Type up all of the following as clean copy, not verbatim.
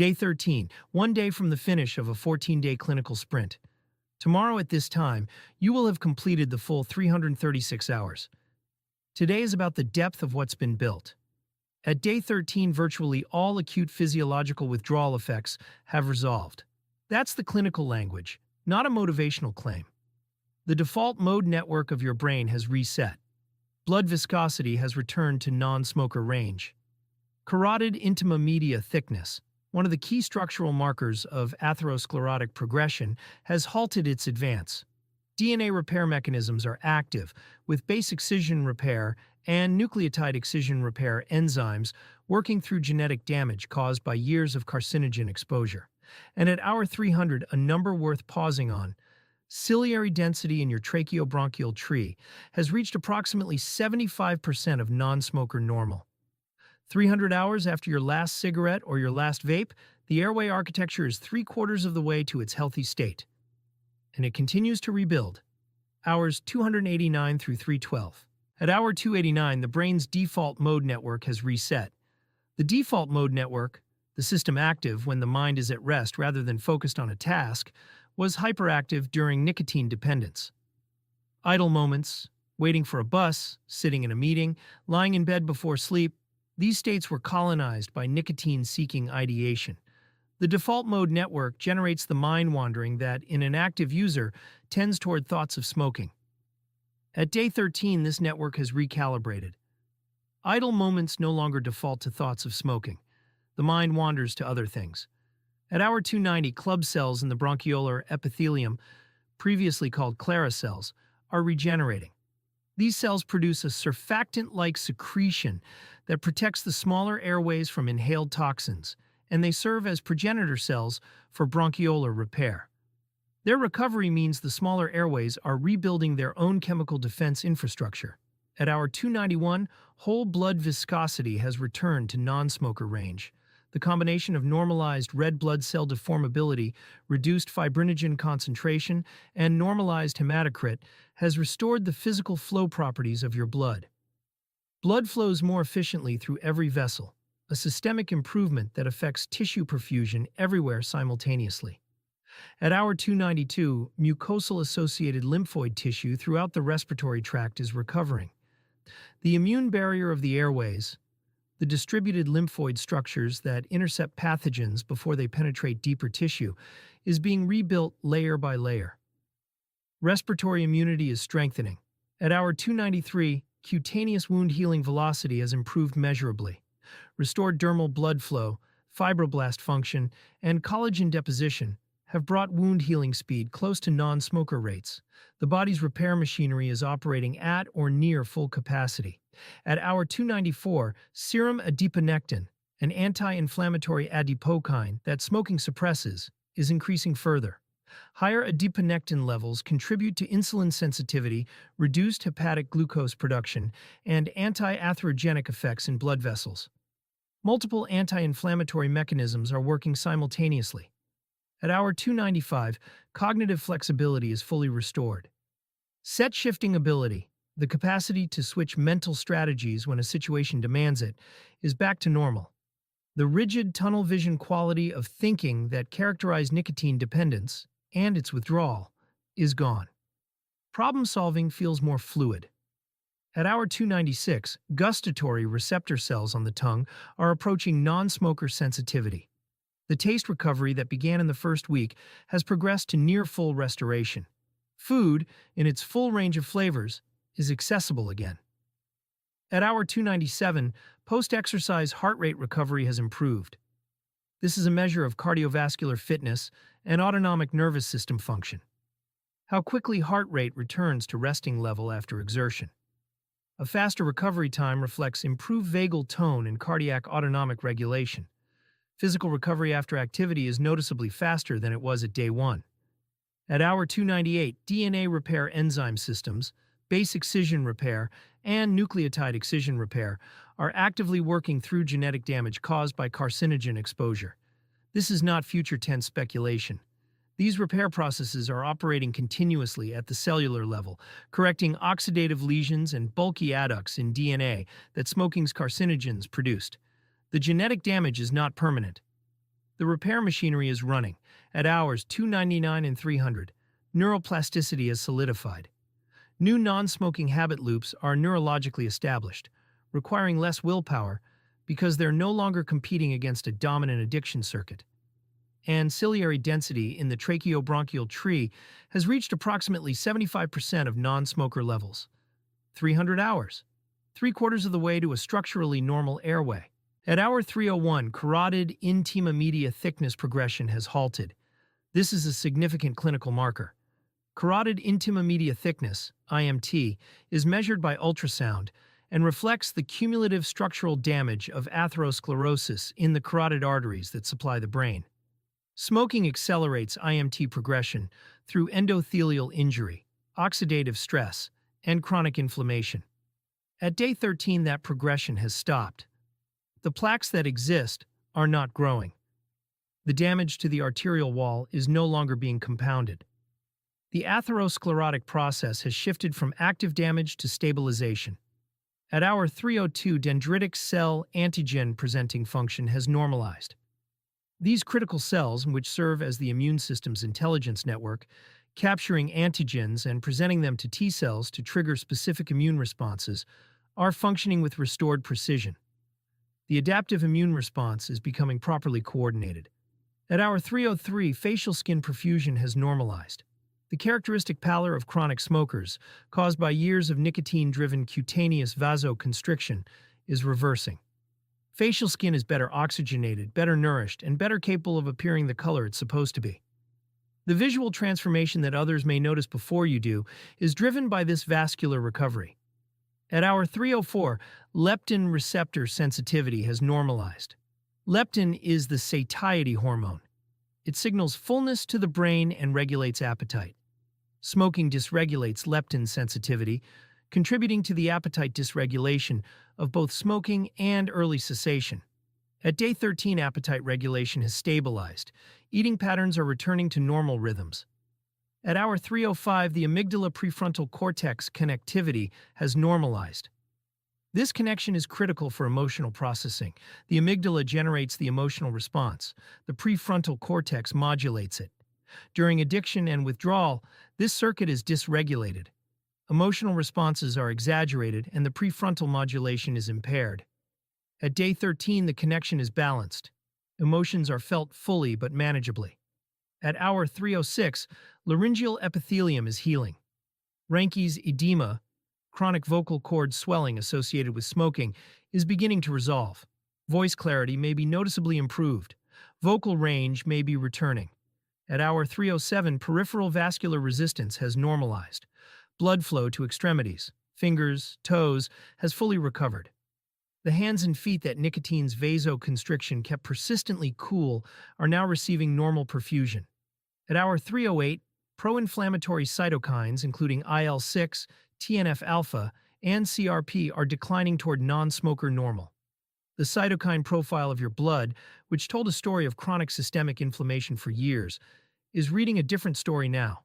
Day 13, one day from the finish of a 14-day clinical sprint. Tomorrow at this time, you will have completed the full 336 hours. Today is about the depth of what's been built. At day 13, virtually all acute physiological withdrawal effects have resolved. That's the clinical language, not a motivational claim. The default mode network of your brain has reset. Blood viscosity has returned to non-smoker range. Carotid intima-media thickness, one of the key structural markers of atherosclerotic progression, has halted its advance. DNA repair mechanisms are active, with base excision repair and nucleotide excision repair enzymes working through genetic damage caused by years of carcinogen exposure. And at hour 300, a number worth pausing on. Ciliary density in your tracheobronchial tree has reached approximately 75% of non-smoker normal. 300 hours after your last cigarette or your last vape, the airway architecture is 3/4 of the way to its healthy state. And it continues to rebuild. Hours 289 through 312. At hour 289, the brain's default mode network has reset. The default mode network, the system active when the mind is at rest rather than focused on a task, was hyperactive during nicotine dependence. Idle moments, waiting for a bus, sitting in a meeting, lying in bed before sleep, these states were colonized by nicotine-seeking ideation. The default mode network generates the mind wandering that, in an active user, tends toward thoughts of smoking. At day 13, this network has recalibrated. Idle moments no longer default to thoughts of smoking. The mind wanders to other things. At hour 290, club cells in the bronchiolar epithelium, previously called Clara cells, are regenerating. These cells produce a surfactant-like secretion that protects the smaller airways from inhaled toxins, and they serve as progenitor cells for bronchiolar repair. Their recovery means the smaller airways are rebuilding their own chemical defense infrastructure. At hour 291, whole blood viscosity has returned to non-smoker range. The combination of normalized red blood cell deformability, reduced fibrinogen concentration, and normalized hematocrit has restored the physical flow properties of your blood. Blood flows more efficiently through every vessel, a systemic improvement that affects tissue perfusion everywhere simultaneously. At hour 292, mucosal-associated lymphoid tissue throughout the respiratory tract is recovering. The immune barrier of the airways, the distributed lymphoid structures that intercept pathogens before they penetrate deeper tissue, is being rebuilt layer by layer. Respiratory immunity is strengthening. At hour 293, cutaneous wound healing velocity has improved measurably. Restored dermal blood flow, fibroblast function, and collagen deposition have brought wound healing speed close to non-smoker rates. The body's repair machinery is operating at or near full capacity. At hour 294, serum adiponectin, an anti-inflammatory adipokine that smoking suppresses, is increasing further. Higher adiponectin levels contribute to insulin sensitivity, reduced hepatic glucose production, and anti-atherogenic effects in blood vessels. Multiple anti-inflammatory mechanisms are working simultaneously. At hour 295, cognitive flexibility is fully restored. Set shifting ability, the capacity to switch mental strategies when a situation demands it, is back to normal. The rigid tunnel vision quality of thinking that characterized nicotine dependence and its withdrawal is gone. Problem solving feels more fluid. At hour 296, gustatory receptor cells on the tongue are approaching non-smoker sensitivity. The taste recovery that began in the first week has progressed to near full restoration. Food, in its full range of flavors, is accessible again. At hour 297, post-exercise heart rate recovery has improved. This is a measure of cardiovascular fitness and autonomic nervous system function. How quickly heart rate returns to resting level after exertion. A faster recovery time reflects improved vagal tone and cardiac autonomic regulation. Physical recovery after activity is noticeably faster than it was at day 1. At hour 298, DNA repair enzyme systems, base excision repair, and nucleotide excision repair are actively working through genetic damage caused by carcinogen exposure. This is not future tense speculation. These repair processes are operating continuously at the cellular level, correcting oxidative lesions and bulky adducts in DNA that smoking's carcinogens produced. The genetic damage is not permanent. The repair machinery is running. At hours 299 and 300, neuroplasticity is solidified. New non-smoking habit loops are neurologically established, requiring less willpower because they're no longer competing against a dominant addiction circuit. And ciliary density in the tracheobronchial tree has reached approximately 75% of non-smoker levels. 300 hours, three-quarters of the way to a structurally normal airway. At hour 301, carotid intima-media thickness progression has halted. This is a significant clinical marker. Carotid intima-media thickness, IMT, is measured by ultrasound and reflects the cumulative structural damage of atherosclerosis in the carotid arteries that supply the brain. Smoking accelerates IMT progression through endothelial injury, oxidative stress, and chronic inflammation. At day 13, that progression has stopped. The plaques that exist are not growing. The damage to the arterial wall is no longer being compounded. The atherosclerotic process has shifted from active damage to stabilization. At hour 302, dendritic cell antigen-presenting function has normalized. These critical cells, which serve as the immune system's intelligence network, capturing antigens and presenting them to T cells to trigger specific immune responses, are functioning with restored precision. The adaptive immune response is becoming properly coordinated. At hour 303, facial skin perfusion has normalized. The characteristic pallor of chronic smokers, caused by years of nicotine-driven cutaneous vasoconstriction, is reversing. Facial skin is better oxygenated, better nourished, and better capable of appearing the color it's supposed to be. The visual transformation that others may notice before you do is driven by this vascular recovery. At hour 304, leptin receptor sensitivity has normalized. Leptin is the satiety hormone. It signals fullness to the brain and regulates appetite. Smoking dysregulates leptin sensitivity, contributing to the appetite dysregulation of both smoking and early cessation. At day 13, appetite regulation has stabilized. Eating patterns are returning to normal rhythms. At hour 305, the amygdala prefrontal cortex connectivity has normalized. This connection is critical for emotional processing. The amygdala generates the emotional response. The prefrontal cortex modulates it. During addiction and withdrawal, this circuit is dysregulated. Emotional responses are exaggerated and the prefrontal modulation is impaired. At day 13, the connection is balanced. Emotions are felt fully but manageably. At hour 306, laryngeal epithelium is healing. Ranke's edema, chronic vocal cord swelling associated with smoking, is beginning to resolve. Voice clarity may be noticeably improved. Vocal range may be returning. At hour 307, peripheral vascular resistance has normalized. Blood flow to extremities, fingers, toes, has fully recovered. The hands and feet that nicotine's vasoconstriction kept persistently cool are now receiving normal perfusion. At hour 308, pro-inflammatory cytokines, including IL-6, TNF-alpha, and CRP, are declining toward non-smoker normal. The cytokine profile of your blood, which told a story of chronic systemic inflammation for years, is reading a different story now.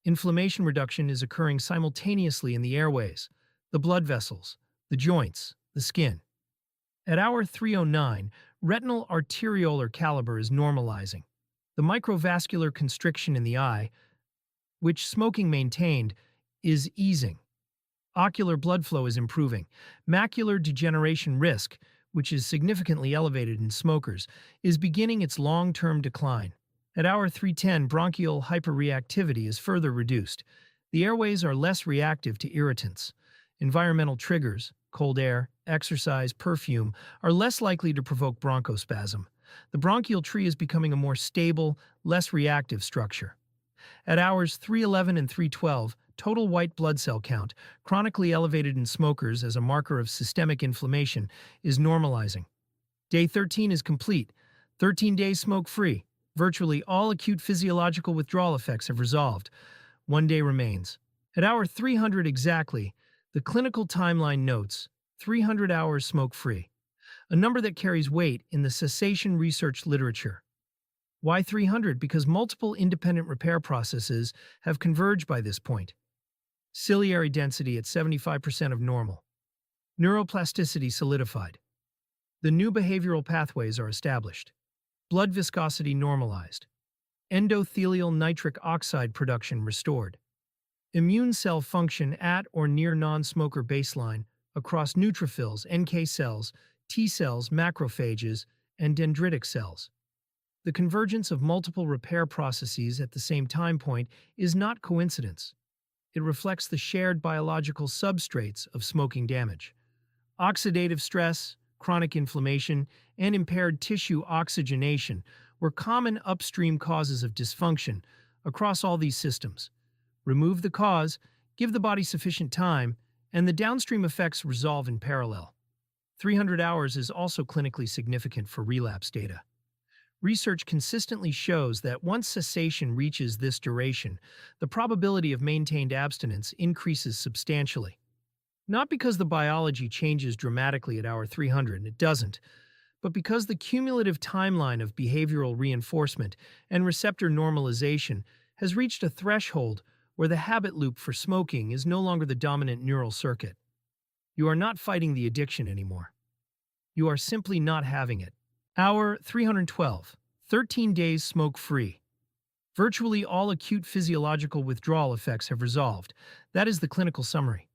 Inflammation reduction is occurring simultaneously in the airways, the blood vessels, the joints, the skin. At hour 309, retinal arteriolar caliber is normalizing. The microvascular constriction in the eye, which smoking maintained, is easing. Ocular blood flow is improving. Macular degeneration risk, which is significantly elevated in smokers, is beginning its long-term decline. At hour 310, bronchial hyperreactivity is further reduced. The airways are less reactive to irritants. Environmental triggers, cold air, exercise, perfume, are less likely to provoke bronchospasm. The bronchial tree is becoming a more stable, less reactive structure. At hours 311 and 312, total white blood cell count, chronically elevated in smokers as a marker of systemic inflammation, is normalizing. Day 13 is complete. 13 days smoke-free. Virtually all acute physiological withdrawal effects have resolved. 1 day remains. At hour 300 exactly, the clinical timeline notes 300 hours smoke-free, a number that carries weight in the cessation research literature. Why 300? Because multiple independent repair processes have converged by this point. Ciliary density at 75% of normal. Neuroplasticity solidified. The new behavioral pathways are established. Blood viscosity normalized. Endothelial nitric oxide production restored. Immune cell function at or near non-smoker baseline across neutrophils, NK cells, T cells, macrophages, and dendritic cells. The convergence of multiple repair processes at the same time point is not coincidence. It reflects the shared biological substrates of smoking damage. Oxidative stress, chronic inflammation, and impaired tissue oxygenation were common upstream causes of dysfunction across all these systems. Remove the cause, give the body sufficient time, and the downstream effects resolve in parallel. 300 hours is also clinically significant for relapse data. Research consistently shows that once cessation reaches this duration, the probability of maintained abstinence increases substantially. Not because the biology changes dramatically at hour 300, it doesn't, but because the cumulative timeline of behavioral reinforcement and receptor normalization has reached a threshold where the habit loop for smoking is no longer the dominant neural circuit. You are not fighting the addiction anymore. You are simply not having it. Hour 312. 13 days smoke-free. Virtually all acute physiological withdrawal effects have resolved. That is the clinical summary.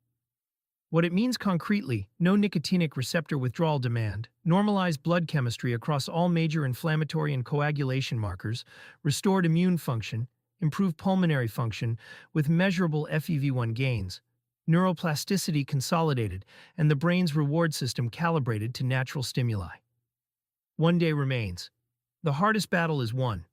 What it means concretely: no nicotinic receptor withdrawal demand, normalized blood chemistry across all major inflammatory and coagulation markers, restored immune function, improved pulmonary function with measurable FEV1 gains, neuroplasticity consolidated, and the brain's reward system calibrated to natural stimuli. 1 day remains. The hardest battle is won.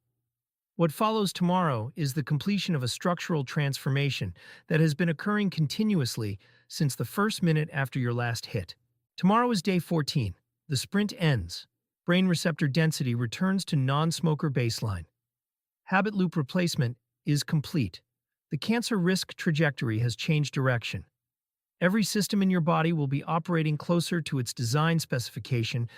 What follows tomorrow is the completion of a structural transformation that has been occurring continuously since the first minute after your last hit. Tomorrow is day 14. The sprint ends. Brain receptor density returns to non-smoker baseline. Habit loop replacement is complete. The cancer risk trajectory has changed direction. Every system in your body will be operating closer to its design specification